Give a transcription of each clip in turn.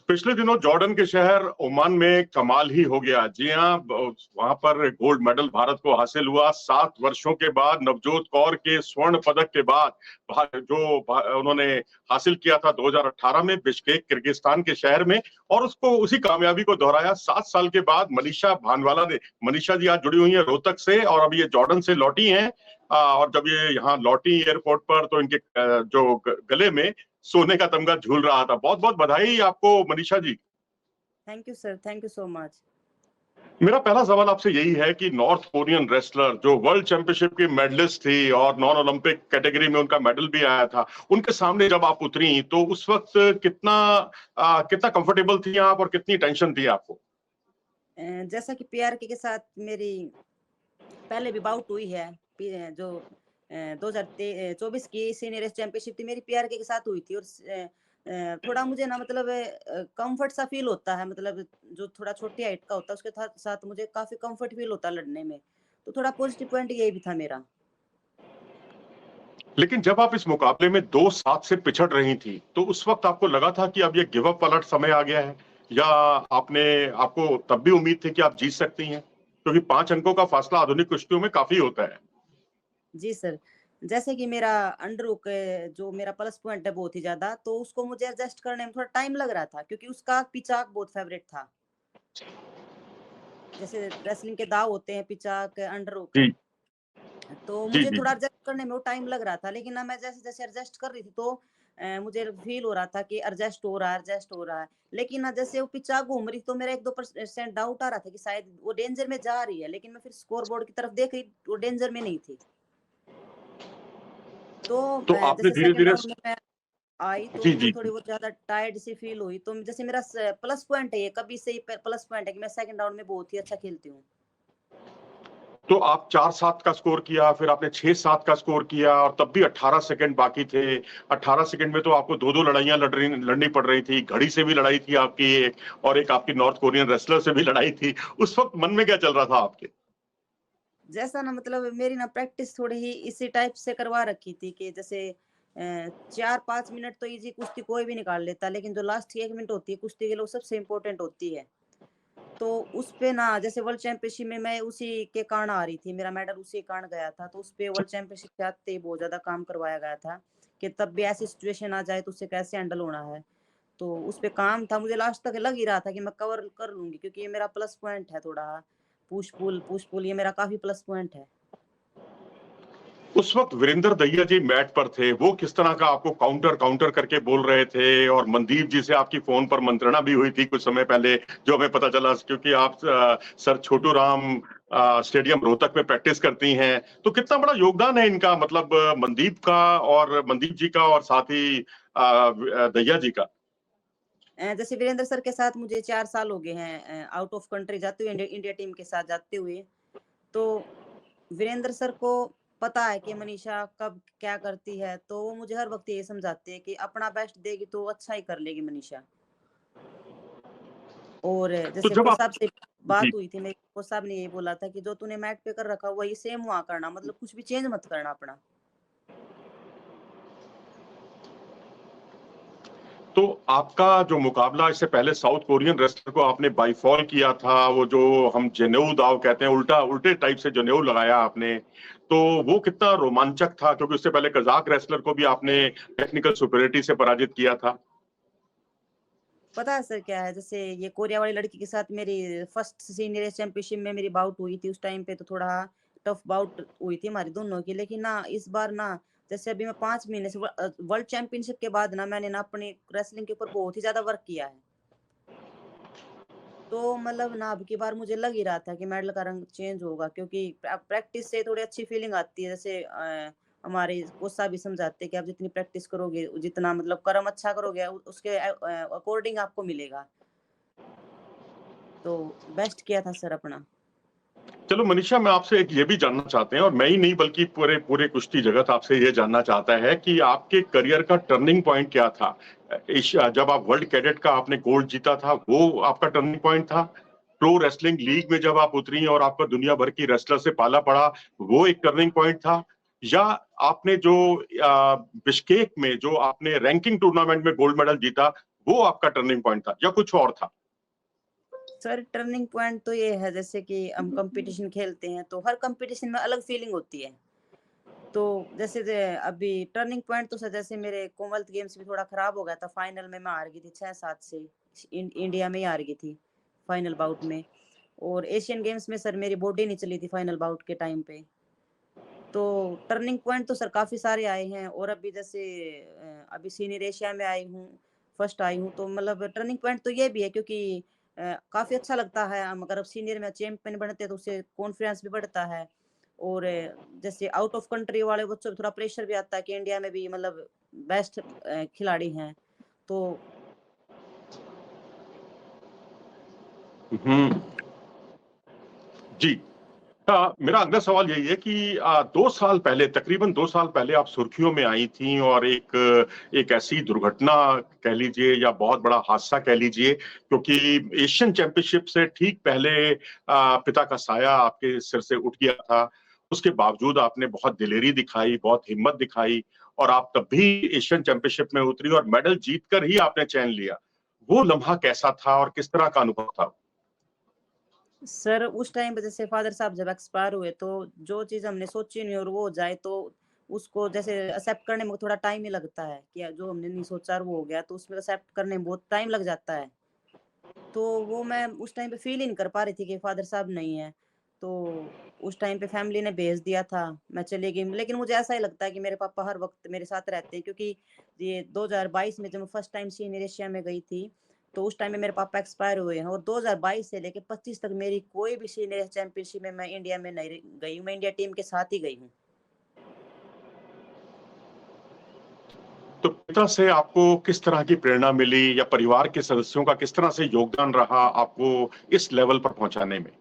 पिछले दिनों जॉर्डन के शहर ओमान में कमाल ही हो गया। जी हाँ, वहां पर गोल्ड मेडल भारत को हासिल हुआ 7 वर्षों के बाद। नवजोत कौर के स्वर्ण पदक के बाद उन्होंने हासिल किया था 2018 में बिश्केक किर्गिस्तान के शहर में, और उसको उसी कामयाबी को दोहराया 7 साल के बाद मनीषा भानवाला ने। मनीषा जी आज जुड़ी हुई है रोहतक से और अब ये जॉर्डन से लौटी हैं। और जब ये यहाँ लौटी एयरपोर्ट पर तो इनके जो गले में सोने का तमगा झूल रहा था। बहुत बहुत बधाई आपको Manisha ji. Thank you sir, thank you so much. मेरा पहला सवाल आपसे यही है कि नॉर्थ कोरियन रेसलर जो वर्ल्ड चैंपियनशिप की मेडलिस्ट थी और नॉन ओलंपिक कैटेगरी में उनका मेडल भी आया था, उनके सामने जब आप उतरी तो उस वक्त कितना कंफर्टेबल थी आप और कितनी टेंशन थी आपको? जैसा कि पीआरके के साथ मेरी पहले भी बाउट हुई है, जो 2024 की सीनियर चैंपियनशिप थी मेरी पीआरके के साथ हुई थी, और थोड़ा मुझे ना मतलब कंफर्ट सा फील होता है, मतलब जो थोड़ा छोटी हाइट का होता है उसके साथ मुझे काफी कंफर्ट फील होता है लड़ने में। तो थोड़ा पॉजिटिव पॉइंट यही भी था मेरा। लेकिन जब आप इस मुकाबले में 2-7 से पिछड़ रही थी तो उस वक्त आपको लगा था कि अब ये गिव अप वाला समय आ गया है, या आपको तब भी उम्मीद थी कि आप जीत सकती हैं? क्योंकि 5 अंकों का फासला आधुनिक कुश्तियों में काफी होता है। जी सर, जैसे कि मेरा अंडरहुक जो मेरा प्लस पॉइंट है बहुत ही ज्यादा, तो उसको मुझे एडजस्ट करने में थोड़ा टाइम लग रहा था क्योंकि उसका पिचाक बहुत फेवरेट था। जैसे रेसलिंग के दाव होते हैं पिचाक, अंडरहुक, जी तो जी मुझे जी थोड़ा जी। एडजस्ट करने में वो टाइम लग रहा था। लेकिन ना मैं जैसे जैसे एडजस्ट कर रही थी तो मुझे फील हो रहा था कि एडजस्ट हो रहा है, एडजस्ट हो रहा है। लेकिन ना जैसे वो पिचा घूम रही तो मेरा 1-2% डाउट आ रहा था कि शायद वो डेंजर में जा रही है, लेकिन मैं फिर स्कोर बोर्ड की तरफ देख रही, वो डेंजर में नहीं थी। तो तो आपने जैसे धीरे सेकंड धीरे। राउंड में मैं आई तो जी मुझे जी थोड़ी जी। बहुत ज्यादा टायर्ड सी फील हुई, तो जैसे मेरा प्लस पॉइंट है, ये कभी से ही प्लस पॉइंट है कि मैं सेकंड राउंड में बहुत ही अच्छा खेलती हूँ। तो आप 4-7 का स्कोर किया, फिर आपने 6-7 का स्कोर किया और तब भी 18 सेकंड बाकी थे। 18 सेकंड में तो आपको 2-2 लड़ाइयां लड़नी पड़ रही थी। घड़ी से भी लड़ाई थी आपकी एक, और एक आपकी नॉर्थ कोरियन रेसलर से भी लड़ाई थी। उस वक्त मन में क्या चल रहा था आपके? जैसा ना मतलब मेरी ना प्रैक्टिस थोड़ी ही इसी टाइप से करवा रखी थी कि जैसे 4-5 मिनट तो इजी कुश्ती कोई भी निकाल लेता, लेकिन जो लास्ट की 1 मिनट होती है कुश्ती के लिए वो सबसे इम्पोर्टेंट होती है। तो उस पे ना जैसे वर्ल्ड चैंपियनशिप में मैं उसी के कारण आ रही थी, मेरा मेडल उसी के कारण गया था, तो उस पे वर्ल्ड चैंपियनशिप के आते ही बहुत ज्यादा काम करवाया गया था कि तब भी ऐसी सिचुएशन आ जाए तो उससे कैसे हैंडल होना है। तो उस पे काम था, मुझे लास्ट तक लग ही रहा था कि मैं कवर कर लूंगी क्योंकि ये मेरा प्लस पॉइंट है थोड़ा। पुश पुल ये मेरा काफी प्लस पॉइंट है। उस वक्त वीरेंद्र दहिया जी मैट पर थे, वो किस तरह का आपको काउंटर काउंटर करके बोल रहे थे? और मनदीप जी से आपकी फोन पर मंत्रणा भी हुई थी कुछ समय पहले, जो हमें पता चला, क्योंकि आप सर छोटू राम स्टेडियम रोहतक में प्रैक्टिस करती हैं। तो कितना बड़ा योगदान है इनका, मतलब मनदीप का और मनदीप जी का और साथ ही दहिया जी का। जैसे वीरेंद्र सर के साथ मुझे 4 साल हो गए हैं आउट ऑफ कंट्री जाते हुए, इंडिया टीम के साथ जाते हुए। तो वीरेंद्र सर को पता है कि मनीषा कब क्या करती है, तो वो मुझे हर वक्त ये समझाते हैं कि अपना बेस्ट देगी तो अच्छा ही कर लेगी मनीषा। और तो जैसे जब कोच आप। साहब से जी। बात हुई थी मेरी, कोच साहब ने यही बोला था कि जो तूने मैट पे कर रखा वही सेम वहां करना, मतलब कुछ भी चेंज मत करना अपना। तो आपका जो मुकाबला इससे पहले साउथ कोरियन रेसलर को आपने बाई फॉल किया था, वो जो हम जनेऊ दाव कहते हैं, उल्टे टाइप से जनेऊ लगाया आपने, तो वो कितना रोमांचक था? क्योंकि उससे पहले कजाक रेसलर को भी आपने टेक्निकल सुपीरियरिटी से पराजित किया था। पता है सर क्या है, जैसे ये कोरिया वाली लड़की के साथ मेरी फर्स्ट सीनियर चैंपियनशिप में मेरी बाउट हुई थी, उस टाइम पे तो थोड़ा टफ बाउट हुई थी हमारी दोनों की। लेकिन ना इस बार ना जैसे अभी मैं 5 महीने से वर्ल्ड चैंपियनशिप के बाद ना मैंने ना अपनी रेसलिंग के ऊपर बहुत ही ज्यादा वर्क किया है। तो मतलब ना अब की बार मुझे लग ही रहा था कि मेडल का रंग चेंज होगा, क्योंकि प्रैक्टिस से थोड़ी अच्छी फीलिंग आती है। जैसे हमारे कोच साहब भी समझाते हैं कि आप जितनी प्रैक्टिस करोगे, जितना मतलब कर्म अच्छा करोगे, उसके अकॉर्डिंग आपको मिलेगा। तो बेस्ट किया था सर अपना। चलो मनीषा, मैं आपसे एक ये भी जानना चाहते हैं, और मैं ही नहीं बल्कि पूरे पूरे कुश्ती जगत आपसे ये जानना चाहता है कि आपके करियर का टर्निंग पॉइंट क्या था? जब आप वर्ल्ड कैडेट का आपने गोल्ड जीता था, वो आपका टर्निंग पॉइंट था? प्रो रेसलिंग लीग में जब आप उतरी और आपका दुनिया भर की रेसलर से पाला पड़ा, वो एक टर्निंग पॉइंट था? या आपने जो बिश्केक में जो आपने रैंकिंग टूर्नामेंट में गोल्ड मेडल जीता, वो आपका टर्निंग पॉइंट था या कुछ और था? सर टर्निंग पॉइंट तो ये है जैसे कि हम कंपटीशन खेलते हैं तो हर कंपटीशन में अलग फीलिंग होती है। तो जैसे अभी टर्निंग पॉइंट तो सर जैसे मेरे कॉमनवेल्थ गेम्स भी थोड़ा खराब हो गया था, फाइनल में मैं हार गई थी 6-7 से। इंडिया में ही हार गई थी फाइनल बाउट में। और एशियन गेम्स में सर मेरी बॉडी नहीं चली थी फाइनल बाउट के टाइम पे। तो टर्निंग पॉइंट तो सर काफ़ी सारे आए हैं और अभी जैसे अभी सीनियर एशिया में आई हूँ, फर्स्ट आई हूँ, तो मतलब टर्निंग पॉइंट तो ये भी है क्योंकि काफ़ी अच्छा लगता है हम अगर अब सीनियर में चैंपियन बनते हैं तो उससे कॉन्फिडेंस भी बढ़ता है। और जैसे आउट ऑफ कंट्री वाले बच्चों पे थोड़ा प्रेशर भी आता है कि इंडिया में भी मतलब बेस्ट खिलाड़ी हैं। तो हम्म। जी। मेरा अगला सवाल यही है कि 2 साल पहले, तकरीबन 2 साल पहले आप सुर्खियों में आई थी और एक ऐसी दुर्घटना कह लीजिए या बहुत बड़ा हादसा कह लीजिए, क्योंकि एशियन चैंपियनशिप से ठीक पहले पिता का साया आपके सिर से उठ गया था। उसके बावजूद आपने बहुत दिलेरी दिखाई, बहुत हिम्मत दिखाई और आप तब भी एशियन चैंपियनशिप में उतरी और मेडल जीतकर ही आपने चैन लिया। वो लम्हा कैसा था और किस तरह का अनुभव था? सर उस टाइम पे जैसे फादर साहब जब एक्सपायर हुए तो जो चीज़ हमने सोची नहीं और वो हो जाए तो उसको जैसे एक्सेप्ट करने में थोड़ा टाइम ही लगता है कि जो हमने नहीं सोचा और वो हो गया तो उसमें एक्सेप्ट करने में बहुत टाइम लग जाता है। तो वो मैं उस टाइम पे फील ही नहीं कर पा रही थी कि फादर साहब नहीं है। तो उस टाइम पे फैमिली ने भेज दिया था, मैं चली गई। लेकिन मुझे ऐसा ही लगता है कि मेरे पापा हर वक़्त मेरे साथ रहते हैं क्योंकि ये 2022 में जब मैं फर्स्ट टाइम सीनियर एशिया में गई थी, तो उस टाइम में मेरे पापा एक्सपायर हुए हैं और 2022 से लेके 25 तक मेरी कोई भी सीनियर चैंपियनशिप में मैं इंडिया में नहीं गई हूँ, मैं इंडिया टीम के साथ ही गई हूँ। तो पिता से आपको किस तरह की प्रेरणा मिली या परिवार के सदस्यों का किस तरह से योगदान रहा आपको इस लेवल पर पहुंचाने में?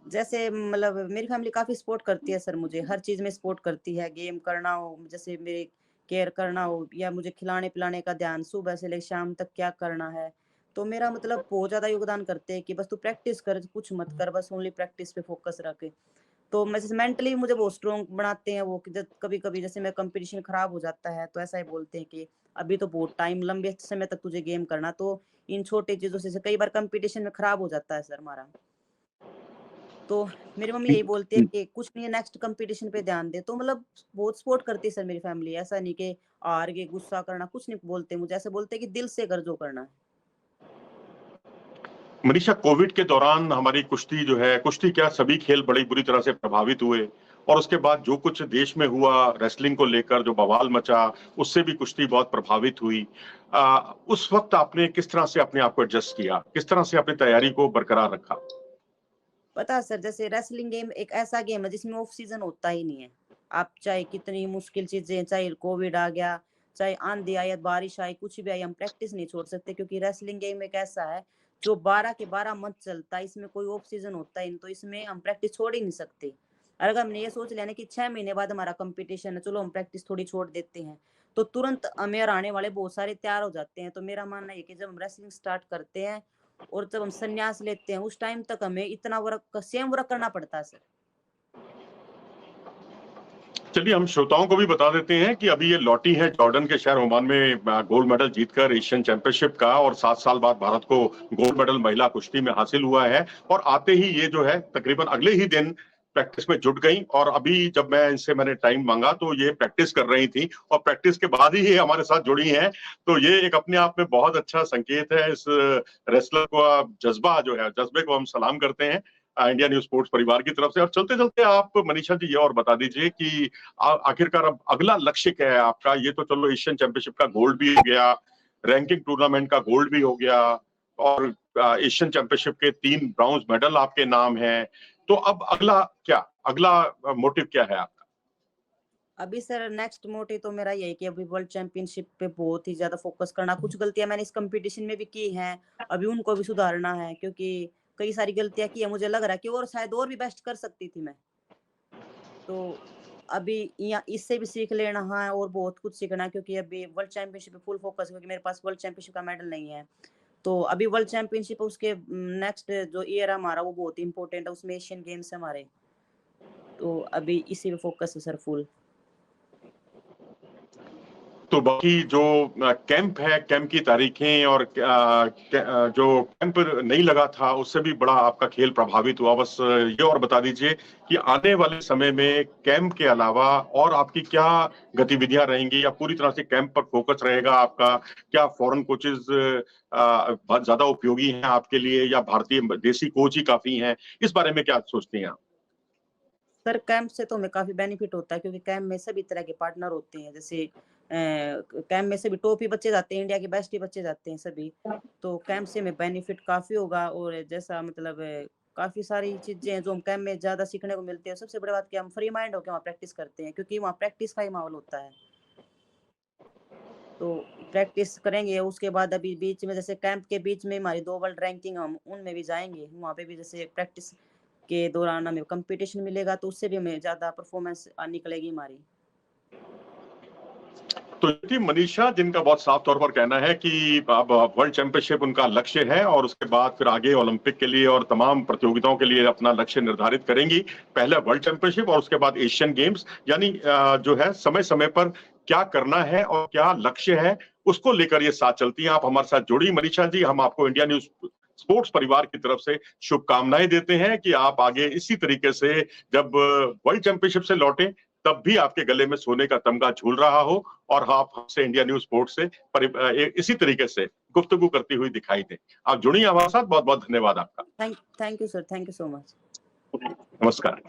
जैसे मतलब मेरी फैमिली काफ़ी सपोर्ट करती है सर मुझे, हर चीज़ में सपोर्ट करती है, गेम करना हो, जैसे मेरी केयर करना हो या मुझे खिलाने-पिलाने का ध्यान सुबह से लेके शाम तक क्या करना है। तो मेरा मतलब बहुत ज़्यादा योगदान करते हैं कि बस तू प्रैक्टिस कर, कुछ मत कर, बस ओनली प्रैक्टिस पे फ़ोकस रख। तो मैं जैसे मेंटली मुझे बहुत स्ट्रॉन्ग बनाते हैं वो कि जब कभी-कभी जैसे मेरा कंपटीशन खराब हो जाता है, तो ऐसा ही बोलते हैं कि अभी तो बहुत टाइम लंबे समय तक तुझे गेम करना, तो इन छोटी चीज़ों से कई बार कंपटीशन में खराब हो जाता है सर हमारा। तो मेरी मम्मी यही बोलती है कि कुछ नहीं है नेक्स्ट कंपटीशन पे ध्यान दे। तो मतलब बहुत सपोर्ट करती है सर मेरी फैमिली। ऐसा नहीं कि हार गए, गुस्सा करना, कुछ नहीं बोलते मुझे। ऐसे बोलते हैं कि दिल से कर जो करना है। मनीषा, कोविड के दौरान हमारी कुश्ती जो है, कुश्ती क्या सभी खेल बड़ी बुरी तरह से प्रभावित हुए और उसके बाद जो कुछ देश में हुआ रेसलिंग को लेकर जो बवाल मचा, उससे भी कुश्ती बहुत प्रभावित हुई। उस वक्त आपने किस तरह से अपने आप को एडजस्ट किया? किस तरह से अपनी तैयारी को बरकरार रखा? पता है सर जैसे रेसलिंग गेम एक ऐसा गेम है जिसमें ऑफ सीजन होता ही नहीं है। आप चाहे कितनी मुश्किल चीज़ें, चाहे कोविड आ गया, चाहे आंधी आई या बारिश आई, कुछ भी आई, हम प्रैक्टिस नहीं छोड़ सकते क्योंकि रेसलिंग गेम एक ऐसा है जो 12 के 12 मंथ चलता है। इसमें कोई ऑफ सीजन होता ही नहीं, तो इसमें हम प्रैक्टिस छोड़ ही नहीं सकते। और अगर हमने ये सोच लिया ना कि 6 महीने बाद हमारा कॉम्पिटिशन है, चलो हम प्रैक्टिस थोड़ी छोड़ देते हैं, तो तुरंत हमें और आने वाले बहुत सारे तैयार हो जाते हैं। तो मेरा मानना है कि जब हम रेसलिंग स्टार्ट करते हैं और जब हम संन्यास लेते हैं उस टाइम तक हमें इतना वर्क सेम वर्क करना पड़ता है सर। चलिए हम श्रोताओं को भी बता देते हैं कि अभी ये लौटी है जॉर्डन के शहर ओमान में गोल्ड मेडल जीतकर एशियन चैंपियनशिप का, और 7 साल बाद भारत को गोल्ड मेडल महिला कुश्ती में हासिल हुआ है और आते ही ये जो है तकरीबन अगले ही दिन प्रैक्टिस में जुट गई। और अभी जब मैंने टाइम मांगा तो ये प्रैक्टिस कर रही थी और प्रैक्टिस के बाद ही ये हमारे साथ जुड़ी हैं। तो ये एक अपने आप में बहुत अच्छा संकेत है। इस रेसलर को जज्बा जो है, जज्बे को हम सलाम करते हैं इंडिया न्यूज स्पोर्ट्स परिवार की तरफ से। और चलते चलते आप मनीषा जी ये और बता दीजिए कि आखिरकार अब अगला लक्ष्य क्या है आपका? ये तो चलो एशियन चैंपियनशिप का गोल्ड भी हो गया, रैंकिंग टूर्नामेंट का गोल्ड भी हो गया और एशियन चैंपियनशिप के 3 ब्रॉन्ज मेडल आपके नाम है। तो अब अगला क्या? अगला मोटिव क्या है आपका? अभी सर नेक्स्ट मोटिव तो मेरा यही कि अभी वर्ल्ड चैंपियनशिप पे बहुत ही ज़्यादा फ़ोकस करना। कुछ गलतियाँ मैंने इस कॉम्पिटिशन में भी की हैं, अभी उनको भी सुधारना है क्योंकि कई सारी गलतियाँ की हैं। मुझे लग रहा है कि और शायद और भी बेस्ट कर सकती थी मैं। तो अभी या इससे भी सीख लेना है और बहुत कुछ सीखना है क्योंकि अभी वर्ल्ड चैंपियनशिप पे फुल फ़ोकस है क्योंकि मेरे पास वर्ल्ड चैंपियनशिप का मेडल नहीं है। तो अभी वर्ल्ड चैंपियनशिप उसके नेक्स्ट जो ईयर है हमारा वो बहुत इम्पोर्टेंट है, उसमें एशियन गेम्स है हमारे। तो अभी इसी पे फ़ोकस है सर फुल। तो बाकी जो कैंप है, कैंप की तारीखें और जो कैंप नहीं लगा था उससे भी बड़ा आपका खेल प्रभावित हुआ। बस ये और बता दीजिए कि आने वाले समय में कैंप के अलावा और आपकी क्या गतिविधियां रहेंगी, या पूरी तरह से कैंप पर फोकस रहेगा आपका? क्या फॉरेन कोचेज बहुत ज्यादा उपयोगी हैं आपके लिए, या भारतीय देसी कोच ही काफी हैं? इस बारे में क्या सोचती हैं आप? सर कैंप से तो हमें काफ़ी बेनिफिट होता है, क्योंकि कैंप में सभी तरह के पार्टनर होते हैं। जैसे कैंप में सभी टॉप ही बच्चे जाते हैं, इंडिया के बेस्ट ही बच्चे जाते हैं सभी। तो कैंप से हमें बेनिफिट काफ़ी होगा, और जैसा मतलब काफ़ी सारी चीज़ें हैं जो हम कैंप में ज़्यादा सीखने को मिलती है। सबसे बड़ी बात कि हम फ्री माइंड होकर वहाँ प्रैक्टिस करते हैं, क्योंकि वहाँ प्रैक्टिस का ही माहौल होता है। तो प्रैक्टिस करेंगे, उसके बाद अभी बीच में जैसे कैंप के बीच में हमारी 2 वर्ल्ड रैंकिंग, हम उनमें भी जाएँगे। वहाँ पे भी जैसे प्रैक्टिस के दौरान हमें कंपटीशन मिलेगा, तो उससे भी हमें ज़्यादा परफॉर्मेंस निकलेगी हमारी। तो थी मनीषा, जिनका बहुत साफ तौर पर कहना है कि अब वर्ल्ड चैंपियनशिप उनका लक्ष्य है, और उसके बाद फिर आगे ओलंपिक के लिए और तमाम प्रतियोगिताओं के लिए अपना लक्ष्य निर्धारित करेंगी। पहले वर्ल्ड चैंपियनशिप और उसके बाद एशियन गेम्स, यानी जो है समय समय पर क्या करना है और क्या लक्ष्य है, उसको लेकर ये साथ चलती हैं। आप हमारे साथ जुड़ी मनीषा जी, हम आपको इंडिया न्यूज स्पोर्ट्स परिवार की तरफ से शुभकामनाएं देते हैं कि आप आगे इसी तरीके से, जब वर्ल्ड चैंपियनशिप से लौटें तब भी आपके गले में सोने का तमगा झूल रहा हो, और आप हमसे इंडिया न्यूज स्पोर्ट्स से इसी तरीके से गुफ्तगू करती हुई दिखाई दें। आप जुड़ी हमारे साथ, बहुत बहुत धन्यवाद आपका। Thank you sir, thank you so much. नमस्कार।